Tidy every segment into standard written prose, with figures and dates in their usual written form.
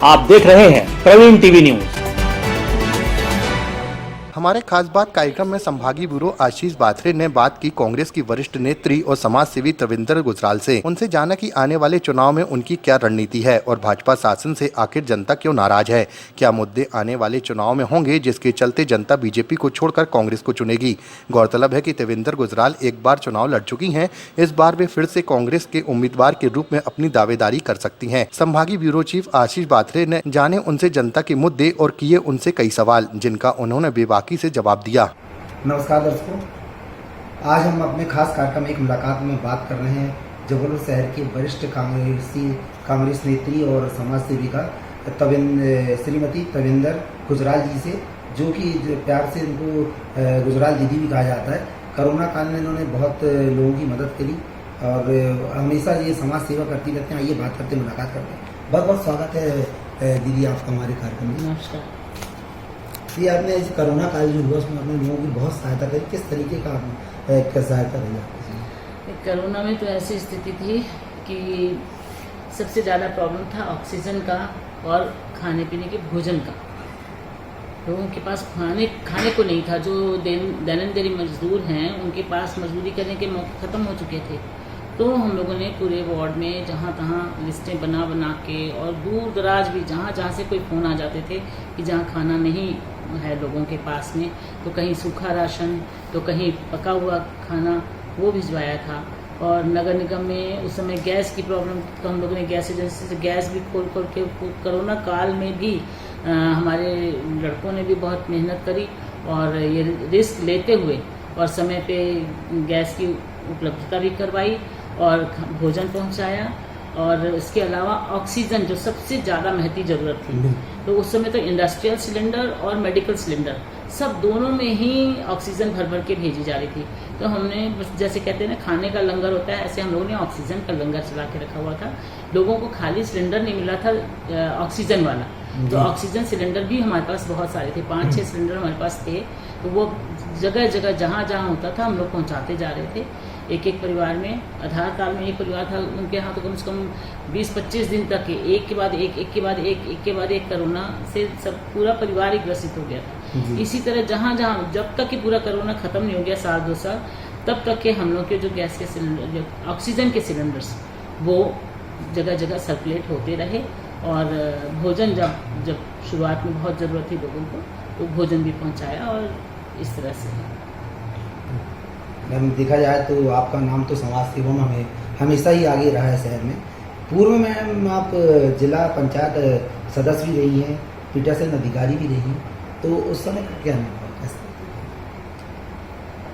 आप देख रहे हैं प्रवीण टीवी न्यूज। हमारे खास बात कार्यक्रम में संभागीय ब्यूरो आशीष बाथरे ने बात की कांग्रेस की वरिष्ठ नेत्री और समाज सेवी तविंदर गुजराल से। उनसे जाना कि आने वाले चुनाव में उनकी क्या रणनीति है और भाजपा शासन से आखिर जनता क्यों नाराज है, क्या मुद्दे आने वाले चुनाव में होंगे जिसके चलते जनता बीजेपी को छोड़कर कांग्रेस को चुनेगी। गौरतलब है कि तविंदर गुजराल एक बार चुनाव लड़ चुकी हैं, इस बार वे फिर से कांग्रेस के उम्मीदवार के रूप में अपनी दावेदारी कर सकती हैं। संभागीय ब्यूरो चीफ आशीष बाथरे ने जाने उनसे जनता के मुद्दे और किए उनसे कई सवाल, जिनका उन्होंने बेबाकी से जवाब दिया। नमस्कार दर्शकों, आज हम अपने खास कार्यक्रम एक मुलाकात में बात कर रहे हैं जबलपुर शहर के वरिष्ठ कांग्रेस नेत्री और समाज सेविका श्रीमती तविंदर गुजराल जी से, जो कि प्यार से इनको गुजराल दीदी भी कहा जाता है। कोरोना काल में इन्होंने बहुत लोगों की मदद करी और हमेशा ये समाज सेवा करती रहते हैं। आइए बात करते हैं, मुलाकात करते हैं। बहुत बहुत स्वागत है दीदी आपका हमारे कार्यक्रम में। नमस्कार। ये आपने इस कोरोना काल जो हुआ उसमें आपने लोगों की बहुत सहायता करी, किस तरीके का सहायता करी? कोरोना में तो ऐसी स्थिति थी कि सबसे ज़्यादा प्रॉब्लम था ऑक्सीजन का और खाने पीने के भोजन का। लोगों के पास खाने को नहीं था। जो दैनंदिन मजदूर हैं उनके पास मजदूरी करने के मौके ख़त्म हो चुके थे। तो हम लोगों ने पूरे वार्ड में जहाँ तहाँ लिस्टें बना के और दूर दराज भी जहाँ से कोई फ़ोन आ जाते थे कि जहाँ खाना नहीं है लोगों के पास में, तो कहीं सूखा राशन तो कहीं पका हुआ खाना, वो भिजवाया था। और नगर निगम में उस समय गैस की प्रॉब्लम, तो हम लोगों ने गैस एजेंसी से गैस भी खोल के कोरोना काल में भी हमारे लड़कों ने भी बहुत मेहनत करी और ये रिस्क लेते हुए और समय पे गैस की उपलब्धता भी करवाई और भोजन पहुंचाया। और इसके अलावा ऑक्सीजन, जो सबसे ज़्यादा महती ज़रूरत थी, तो उस समय तो इंडस्ट्रियल सिलेंडर और मेडिकल सिलेंडर सब दोनों में ही ऑक्सीजन भर के भेजी जा रही थी। तो हमने जैसे कहते हैं ना खाने का लंगर होता है, ऐसे हम लोगों ने ऑक्सीजन का लंगर चला के रखा हुआ था। लोगों को खाली सिलेंडर नहीं मिला था ऑक्सीजन वाला, तो ऑक्सीजन सिलेंडर भी हमारे पास बहुत सारे थे, 5-6 सिलेंडर हमारे पास थे। तो वो जगह जगह जहाँ होता था हम लोग पहुँचाते जा रहे थे। एक परिवार में, आधार कार्ड में एक परिवार था, उनके यहाँ तो कम से कम 20-25 दिन तक एक के बाद एक कोरोना से सब पूरा परिवार ही ग्रसित हो गया था। इसी तरह जहाँ जब तक कि पूरा कोरोना खत्म नहीं हो गया 1-2 साल, तब तक के हम लोग के जो गैस के सिलेंडर, जो ऑक्सीजन के सिलेंडर्स, वो जगह जगह सर्कुलेट होते रहे। और भोजन जब शुरुआत में बहुत ज़रूरत थी लोगों को, तो भोजन भी पहुँचाया और इस तरह से। मैम देखा जाए तो आपका नाम तो समाज सेवा में हमेशा ही आगे रहा है शहर में। पूर्व में मैम आप जिला पंचायत सदस्य भी रही हैं, पीठासीन अधिकारी भी रही हैं, तो उस समय का क्या नाम था?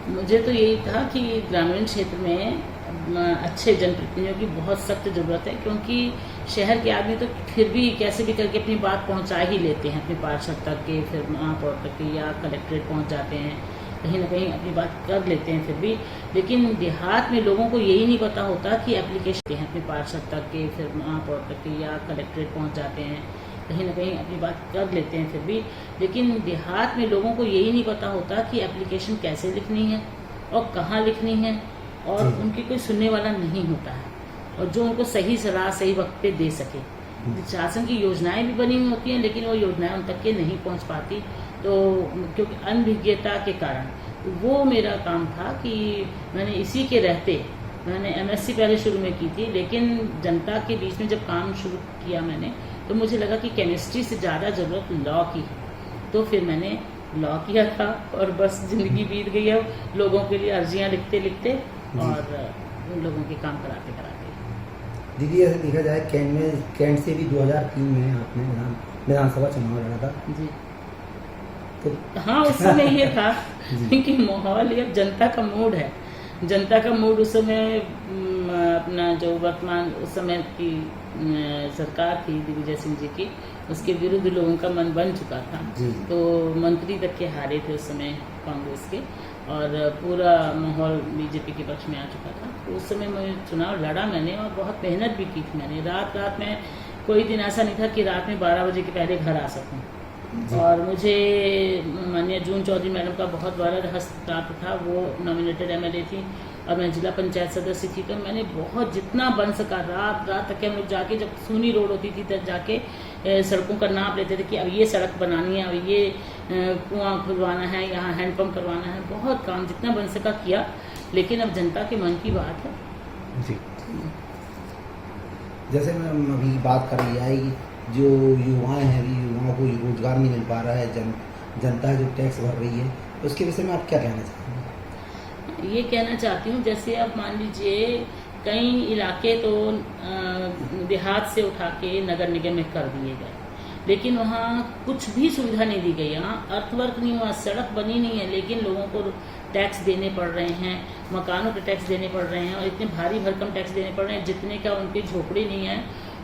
मुझे तो यही था कि ग्रामीण क्षेत्र में अच्छे जनप्रतिनिधियों की बहुत सख्त ज़रूरत है, क्योंकि शहर के आदमी तो फिर भी कैसे भी करके अपनी बात पहुंचा ही लेते हैं अपने पार्षद तक के, फिर महापौर तक के, या कलेक्ट्रेट पहुंच जाते हैं, कहीं ना कहीं अपनी बात कर लेते हैं फिर भी। लेकिन देहात में लोगों को यही नहीं पता होता कि एप्लीकेशन हैं अपने पार्षद तक के, फिर महापौर तक के, या कलेक्ट्रेट पहुंच जाते हैं, कहीं ना कहीं अपनी बात कर लेते हैं फिर भी। लेकिन देहात में लोगों को यही नहीं पता होता कि एप्लीकेशन कैसे लिखनी है और कहाँ लिखनी है, और उनकी कोई सुनने वाला नहीं होता है और जो उनको सही सलाह सही वक्त पे दे सके। शासन की योजनाएं भी बनी हुई होती हैं, लेकिन वो योजनाएं उन तक के नहीं पहुंच पाती, तो क्योंकि अनभिज्ञता के कारण। वो मेरा काम था कि मैंने इसी के रहते, मैंने MSc पहले शुरू में की थी, लेकिन जनता के बीच में जब काम शुरू किया मैंने, तो मुझे लगा कि केमिस्ट्री से ज़्यादा ज़रूरत लॉ की है। तो फिर मैंने लॉ किया था और बस ज़िंदगी बीत गई है लोगों के लिए अर्जियाँ लिखते और उन लोगों के काम कराते। दीदी ऐसे देखा जाए कैंट से भी 2003 में आपने विधानसभा चुनाव लड़ा था जी। तो हाँ, उस समय ये था कि माहौल, ये जनता का मूड है, जनता का मूड उस समय अपना जो वर्तमान उस समय की सरकार थी दिग्विजय सिंह जी की, उसके विरुद्ध लोगों का मन बन चुका था। तो मंत्री तक के हारे थे उस समय कांग्रेस के, और पूरा माहौल बीजेपी के पक्ष में आ चुका था। तो उस समय मैं चुनाव लड़ा मैंने और बहुत मेहनत भी की थी मैंने। रात में कोई दिन ऐसा नहीं था कि रात में 12 बजे के पहले घर आ सकूं। और मुझे माननीय जून चौधरी मैडम का बहुत बड़ा हस्त प्राप्त था। वो नॉमिनेटेड MLA थी और मैं जिला पंचायत सदस्य थी, तो मैंने बहुत जितना बन सका रात रात तक हम लोग जाके, जब सूनी रोड होती थी तब जाके सड़कों का नाप लेते थे कि अब ये सड़क बनानी है, अब ये कुआं खुदवाना है, यहाँ हैंडपम्प करवाना है। बहुत काम जितना बन सका किया, लेकिन अब जनता के मन की बात है। जी, जैसे मैम अभी बात कर रही है जो युवाएं हैं, युवाओं को रोजगार नहीं मिल पा रहा है, जनता है जो टैक्स भर रही है, उसके विषय में आप क्या कहना चाहते हैं? ये कहना चाहती हूँ, जैसे अब मान लीजिए कई इलाके तो देहात से उठा के नगर निगम में कर दिए गए, लेकिन वहाँ कुछ भी सुविधा नहीं दी गई। यहाँ अर्थवर्क नहीं हुआ, सड़क बनी नहीं है, लेकिन लोगों को टैक्स देने पड़ रहे हैं, मकानों पे टैक्स देने पड़ रहे हैं, और इतने भारी भरकम टैक्स देने पड़ रहे हैं जितने का उनकी झोपड़ी नहीं है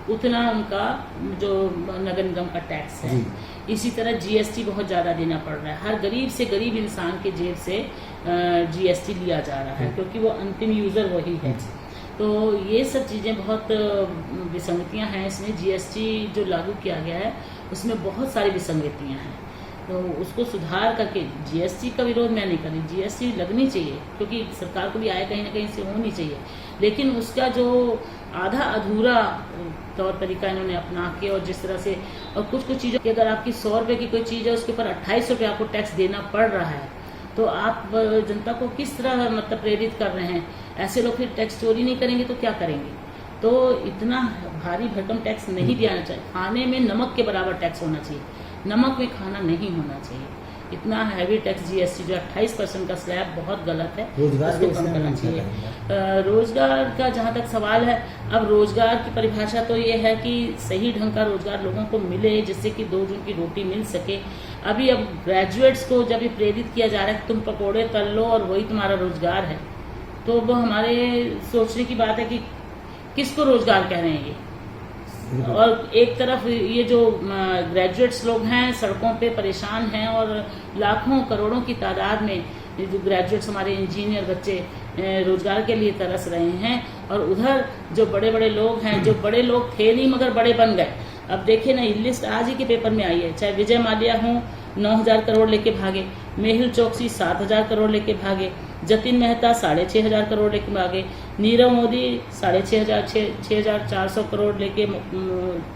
उतना उनका जो नगर निगम का टैक्स है। इसी तरह जीएसटी बहुत ज़्यादा देना पड़ रहा है, हर गरीब से गरीब इंसान के जेब से जीएसटी लिया जा रहा है, क्योंकि वो अंतिम यूज़र वही है। तो ये सब चीज़ें बहुत विसंगतियां हैं इसमें। जीएसटी जो लागू किया गया है उसमें बहुत सारी विसंगतियां हैं, तो उसको सुधार करके, जीएसटी का विरोध मैं नहीं कर रही, जीएसटी लगनी चाहिए क्योंकि सरकार को भी आय कहीं ना कहीं से होनी चाहिए, लेकिन उसका जो आधा अधूरा तौर तरीका इन्होंने अपना के, और जिस तरह से, और कुछ चीज़ों की अगर आपकी 100 रुपये की कोई चीज़ है उसके ऊपर 28 रुपये आपको टैक्स देना पड़ रहा है, तो आप जनता को किस तरह मतलब प्रेरित कर रहे हैं? ऐसे लोग फिर टैक्स चोरी नहीं करेंगे तो क्या करेंगे? तो इतना भारी भरकम टैक्स नहीं दिया जाना चाहिए। खाने में नमक के बराबर टैक्स होना चाहिए, नमक में खाना नहीं होना चाहिए। इतना हैवी टैक्स जीएसटी जो 28% का स्लैब बहुत गलत है, उसको कम करना चाहिए। रोजगार का जहाँ तक सवाल है, अब रोजगार की परिभाषा तो ये है कि सही ढंग का रोजगार लोगों को मिले, जिससे कि 2 जून की रोटी मिल सके। अभी अब ग्रेजुएट्स को जब ये प्रेरित किया जा रहा है कि तुम पकोड़े तल लो और वही तुम्हारा रोजगार है, तो वो हमारे सोचने की बात है कि किसको रोजगार कह रहे हैं ये। और एक तरफ ये जो ग्रेजुएट्स लोग हैं सड़कों पे परेशान हैं, और लाखों करोड़ों की तादाद में जो ग्रेजुएट्स हमारे इंजीनियर बच्चे रोजगार के लिए तरस रहे हैं, और उधर जो बड़े बड़े लोग हैं, जो बड़े लोग थे नहीं मगर बड़े बन गए। अब देखिए ना, लिस्ट आज ही के पेपर में आई है, चाहे विजय माल्या हो 9,000 करोड़ लेके भागे, मेहुल चोकसी 7,000 करोड़ लेके भागे, जतिन मेहता 6,500 करोड़ लेके भागे, नीरव मोदी 6,400 करोड़ लेके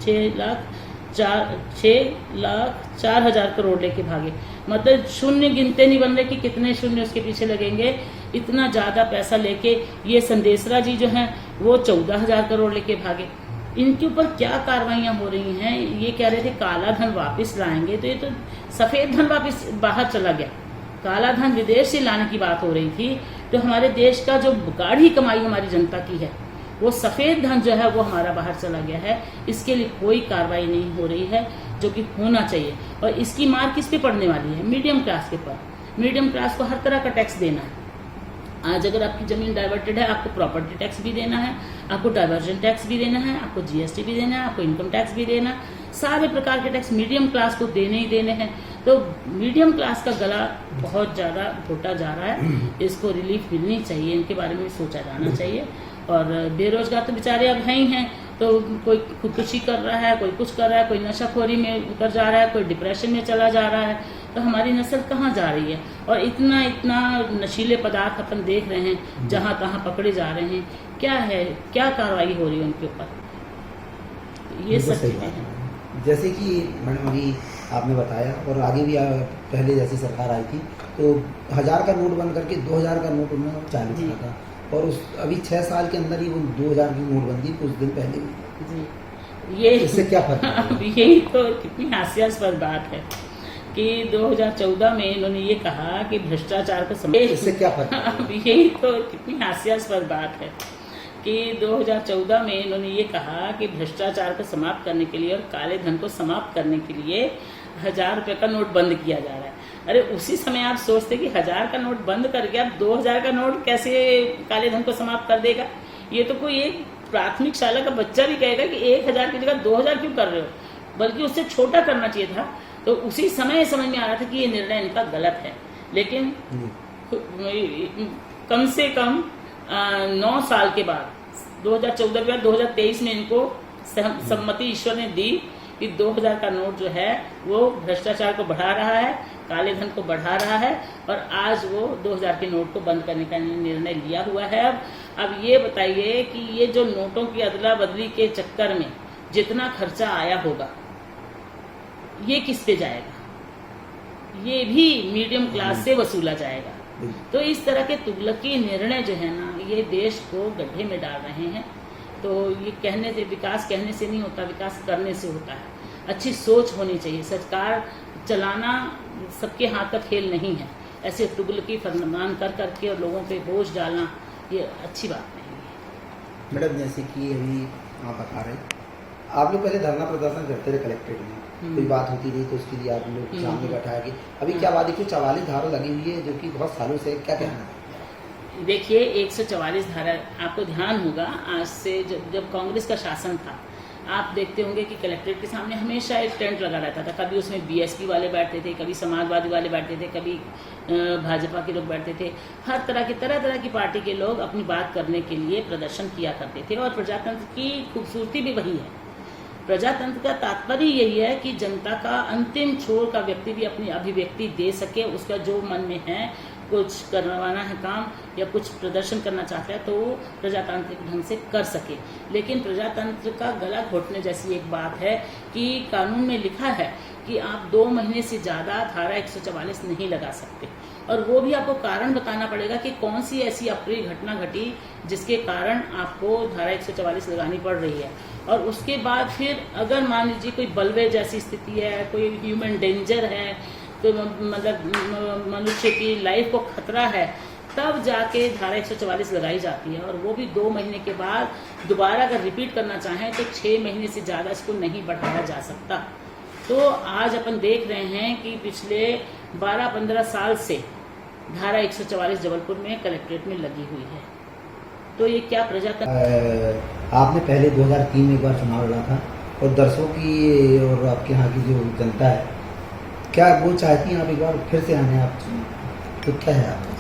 6,04,000 करोड़ लेके भागे। मतलब शून्य गिनते नहीं बन रहे कि कितने शून्य उसके पीछे लगेंगे। इतना ज़्यादा पैसा लेके ये संदेशरा जी जो हैं वो 14,000 करोड़ लेके भागे। इनके ऊपर क्या कार्रवाइयाँ हो रही हैं? ये कह रहे थे काला धन वापस लाएंगे, तो ये तो सफ़ेद धन वापस बाहर चला गया। काला धन विदेश से लाने की बात हो रही थी, तो हमारे देश का जो गाढ़ी कमाई हमारी जनता की है, वो सफ़ेद धन जो है वो हमारा बाहर चला गया है। इसके लिए कोई कार्रवाई नहीं हो रही है, जो कि होना चाहिए। और इसकी मार किस पे पड़ने वाली है? मीडियम क्लास के पर। मीडियम क्लास को हर तरह का टैक्स देना है। आज अगर आपकी ज़मीन डाइवर्टेड है, आपको प्रॉपर्टी टैक्स भी देना है, आपको डाइवर्जन टैक्स भी देना है, आपको जीएसटी भी देना है, आपको इनकम टैक्स भी देना है। सारे प्रकार के टैक्स मीडियम क्लास को देने ही देने हैं। तो मीडियम क्लास का गला बहुत ज़्यादा घोटा जा रहा है, इसको रिलीफ मिलनी चाहिए, इनके बारे में सोचा जाना चाहिए। और बेरोजगार तो बेचारे अब हैं ही हैं, तो कोई खुदकुशी कर रहा है, कोई कुछ कर रहा है, कोई नशाखोरी में उतर जा रहा है, कोई डिप्रेशन में चला जा रहा है। तो हमारी नस्ल कहाँ जा रही है? और इतना इतना नशीले पदार्थ अपन देख रहे हैं, जहाँ तहाँ पकड़े जा रहे हैं। क्या है, क्या कार्रवाई हो रही है उनके ऊपर? ये सब चीज़ें हैं। जैसे कि मैडम अभी आपने बताया, और आगे भी पहले जैसी सरकार आई थी तो 1000 का नोट बंद करके 2000 का नोट उन्होंने चालू किया था, और उस अभी 6 साल के अंदर ही वो 2000 की नोटबंदी कुछ दिन पहले हुई जी। ये इससे क्या फर्क अब यही तो कितनी हास्यास्पद बात है कि 2014 में इन्होंने ये कहा कि भ्रष्टाचार को इससे क्या फर्क अब यही तो कितनी हास्यास्पद बात है कि 2014 में इन्होंने ये कहा कि भ्रष्टाचार को समाप्त करने के लिए और काले धन को समाप्त करने के लिए 1000 रुपये का नोट बंद किया जा रहा है। अरे उसी समय आप सोचते कि 1000 का नोट बंद करके आप 2000 का नोट कैसे काले धन को समाप्त कर देगा? ये तो कोई एक प्राथमिक शाला का बच्चा भी कहेगा कि 1000 की जगह 2000 क्यों कर रहे हो, बल्कि उससे छोटा करना चाहिए था। तो उसी समय समझ में आ रहा था कि ये निर्णय इनका गलत है, लेकिन कम से कम 9 साल के बाद 2014 के बाद 2023 में इनको सम्मति ईश्वर ने दी कि 2000 का नोट जो है वो भ्रष्टाचार को बढ़ा रहा है काले धन को बढ़ा रहा है और आज वो 2000 के नोट को बंद करने का निर्णय लिया हुआ है। अब ये बताइए कि ये जो नोटों की अदला बदली के चक्कर में जितना खर्चा आया होगा ये किस पे जाएगा? ये भी मीडियम क्लास से वसूला जाएगा। तो इस तरह के तुगलकी निर्णय जो है ना, ये देश को गड्ढे में डाल रहे हैं। तो ये कहने से, विकास कहने से नहीं होता, विकास करने से होता है। अच्छी सोच होनी चाहिए। सरकार चलाना सबके हाथ का खेल नहीं है। ऐसे तुगलकी फरमान कर करके और लोगों पे बोझ डालना ये अच्छी बात नहीं है। मैडम, जैसे कि अभी आप बता रहे, आप लोग पहले धरना प्रदर्शन करते थे कलेक्ट्रेट में, कोई बात होती थी तो उसके लिए आप लोग सामने बैठाया कि अभी क्या बात है कि 44 धारा लगी हुई है जो कि बहुत सालों से, क्या कहना है? देखिए, 144 धारा, आपको ध्यान होगा आज से जब कांग्रेस का शासन था, आप देखते होंगे कि कलेक्ट्रेट के सामने हमेशा एक टेंट लगा रहता था। कभी उसमें बीएसपी वाले बैठते थे, कभी समाजवादी वाले बैठते थे, कभी भाजपा के लोग बैठते थे। हर तरह की पार्टी के लोग अपनी बात करने के लिए प्रदर्शन किया करते थे। और प्रजातंत्र की खूबसूरती भी वही है। प्रजातंत्र का तात्पर्य यही है कि जनता का अंतिम छोर का व्यक्ति भी अपनी अभिव्यक्ति दे सके। उसका जो मन में है, कुछ करवाना है काम या कुछ प्रदर्शन करना चाहता है तो वो प्रजातांत्रिक ढंग से कर सके। लेकिन प्रजातंत्र का गला घोटने जैसी एक बात है कि कानून में लिखा है कि आप 2 महीने से ज़्यादा धारा 144 नहीं लगा सकते। और वो भी आपको कारण बताना पड़ेगा कि कौन सी ऐसी अप्रिय घटना घटी जिसके कारण आपको धारा 144 लगानी पड़ रही है। और उसके बाद फिर अगर मान लीजिए कोई बलवे जैसी स्थिति है, कोई ह्यूमन डेंजर है, तो मतलब मनुष्य की लाइफ को खतरा है, तब जाके धारा 144 लगाई जाती है। और वो भी 2 महीने के बाद दोबारा अगर रिपीट करना चाहें तो 6 महीने से ज़्यादा इसको नहीं बढ़ाया जा सकता। तो आज अपन देख रहे हैं कि पिछले 12-15 साल से धारा 144 जबलपुर में कलेक्ट्रेट में लगी हुई है। तो ये क्या प्रजातंत्र? आपने पहले 2003 में एक बार चुनाव लड़ा था और दर्शकों की और आपके यहाँ की जो जनता है, क्या वो चाहती हैं आप एक बार फिर से आने? आप तो क्या है आपका?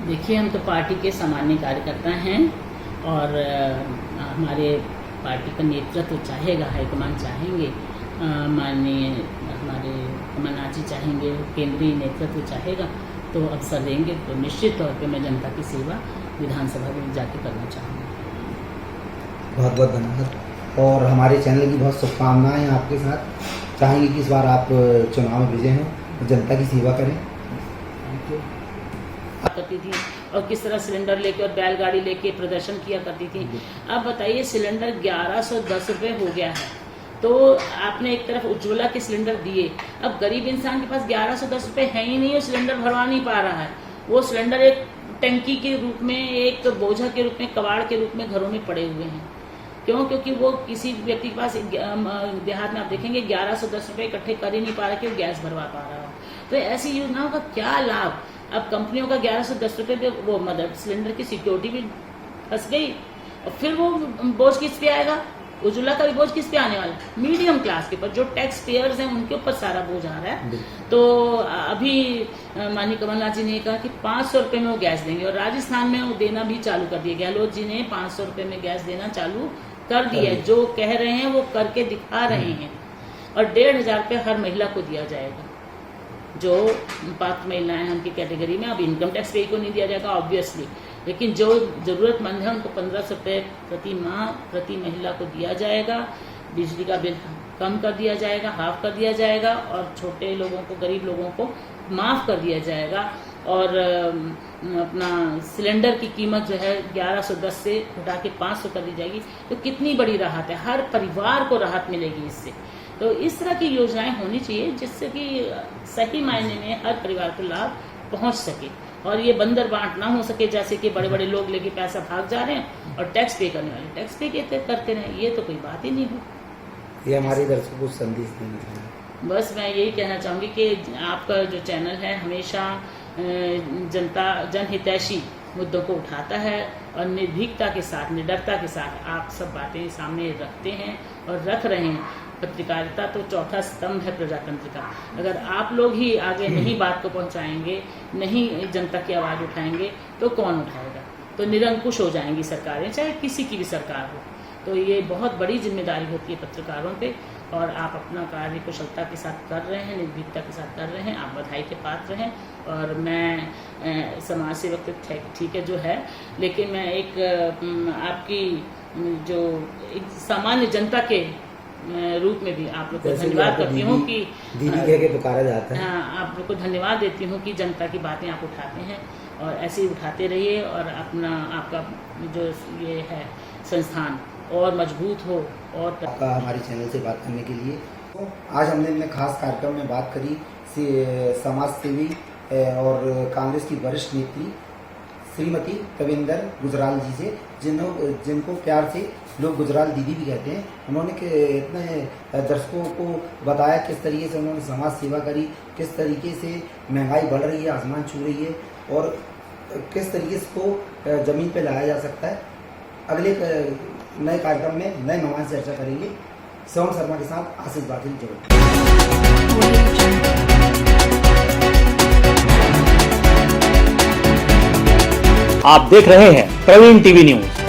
देखिए, हम तो पार्टी के सामान्य कार्यकर्ता हैं और हमारे पार्टी का नेतृत्व चाहेगा, हाईकमान चाहेंगे, माननीय हमारे कमलनाथ जी चाहेंगे, केंद्रीय नेतृत्व चाहेगा तो अवसर देंगे तो निश्चित तौर पे मैं जनता की सेवा विधानसभा में जाके करना चाहूँगा। बहुत बहुत धन्यवाद और हमारे चैनल की बहुत शुभकामनाएं आपके साथ। चाहेंगे कि इस बार आप चुनाव में विजय हों, जनता की सेवा करें। करती थी और किस तरह सिलेंडर लेके और बैलगाड़ी लेके प्रदर्शन किया करती थी। अब बताइए, सिलेंडर 1110 रुपये हो गया है। तो आपने एक तरफ उज्ज्वला के सिलेंडर दिए, अब गरीब इंसान के पास 1110 रुपये है ही नहीं, वो सिलेंडर भरवा नहीं पा रहा है। वो सिलेंडर एक टंकी के रूप में, एक बोझा के रूप में, कबाड़ के रूप में घरों में पड़े हुए हैं। क्यों? क्योंकि वो किसी व्यक्ति के पास देहात में आप देखेंगे 1110 रुपये इकट्ठे कर ही नहीं पा रहा कि वो गैस भरवा पा रहा हो। तो ऐसी योजनाओं का क्या लाभ? अब कंपनियों का 1110 रुपये पे वो मदर सिलेंडर की सिक्योरिटी भी फंस गई और फिर वो बोझ किस पे आएगा? उज्ज्वला का भी बोझ किस पे आने वाला? मीडियम क्लास के ऊपर, जो टैक्स पेयर्स हैं उनके ऊपर सारा बोझ आ रहा है। तो अभी माननीय कमलनाथ जी ने कहा कि 500 रुपये में वो गैस देंगे और राजस्थान में वो देना भी चालू कर दिया। गहलोत जी ने 500 रुपये में गैस देना चालू कर दिया है। जो कह रहे हैं वो करके दिखा रहे हैं। और 1500 रुपये हर महिला को दिया जाएगा। जो पात्र महिलाएं हैं उनकी कैटेगरी में अब इनकम टैक्स पे को नहीं दिया जाएगा ऑब्वियसली, लेकिन जो ज़रूरतमंद है उनको 1500 रुपये प्रति माह प्रति महिला को दिया जाएगा। बिजली का बिल कम कर दिया जाएगा, हाफ कर दिया जाएगा और छोटे लोगों को, गरीब लोगों को माफ़ कर दिया जाएगा। और अपना सिलेंडर की कीमत जो है 1110 से घटा के 500 कर दी जाएगी। तो कितनी बड़ी राहत है, हर परिवार को राहत मिलेगी इससे। तो इस तरह की योजनाएं होनी चाहिए जिससे कि सही मायने में हर परिवार को लाभ पहुंच सके और ये बंदर बांट ना हो सके, जैसे कि बड़े बड़े लोग लेके पैसा भाग जा रहे हैं और टैक्स पे करने वाले टैक्स पे करते रहे। ये तो कोई बात ही नहीं है। ये हमारे दर्शकों को संदेश देना चाहिए। बस मैं यही कहना चाहूँगी कि आपका जो चैनल है हमेशा जनता जनहितैषी मुद्दों को उठाता है और निर्भीकता के साथ, निडरता के साथ आप सब बातें सामने रखते हैं और रख रहे हैं। पत्रकारिता तो चौथा स्तंभ है प्रजातंत्र का। अगर आप लोग ही आगे नहीं बात को पहुंचाएंगे, नहीं जनता की आवाज़ उठाएंगे तो कौन उठाएगा? तो निरंकुश हो जाएंगी सरकारें, चाहे किसी की भी सरकार हो। तो ये बहुत बड़ी जिम्मेदारी होती है पत्रकारों पे और आप अपना कार्य कुशलता के साथ कर रहे हैं, निर्भीकता के साथ कर रहे हैं, आप बधाई के पात्र हैं। और मैं समाज सेवक तो ठीक है जो है, लेकिन मैं एक आपकी जो एक सामान्य जनता के रूप में भी आप लोग को धन्यवाद करती हूँ कि दीदी कह के पुकारा जाता है। हाँ, आप लोग को धन्यवाद देती हूँ कि जनता की बातें आप उठाते हैं और ऐसे ही उठाते रहिए और अपना आपका जो ये है संस्थान और मजबूत हो। और आपका हमारे चैनल से बात करने के लिए आज हमने अपने खास कार्यक्रम में बात करी समाज सेवी और कांग्रेस की वरिष्ठ नेत्री श्रीमती तविंदर गुजराल जी से, जिनको प्यार से लोग गुजराल दीदी भी कहते हैं। उन्होंने इतने दर्शकों को बताया किस तरीके से उन्होंने समाज सेवा करी, किस तरीके से महंगाई बढ़ रही है, आसमान छू रही है और किस तरीके से इसको ज़मीन पे लाया जा सकता है। अगले नए कार्यक्रम में नए मेहमान से चर्चा करेंगे। श्रवण शर्मा के साथ आशीष बादल जरूर। आप देख रहे हैं प्रवीण टीवी न्यूज।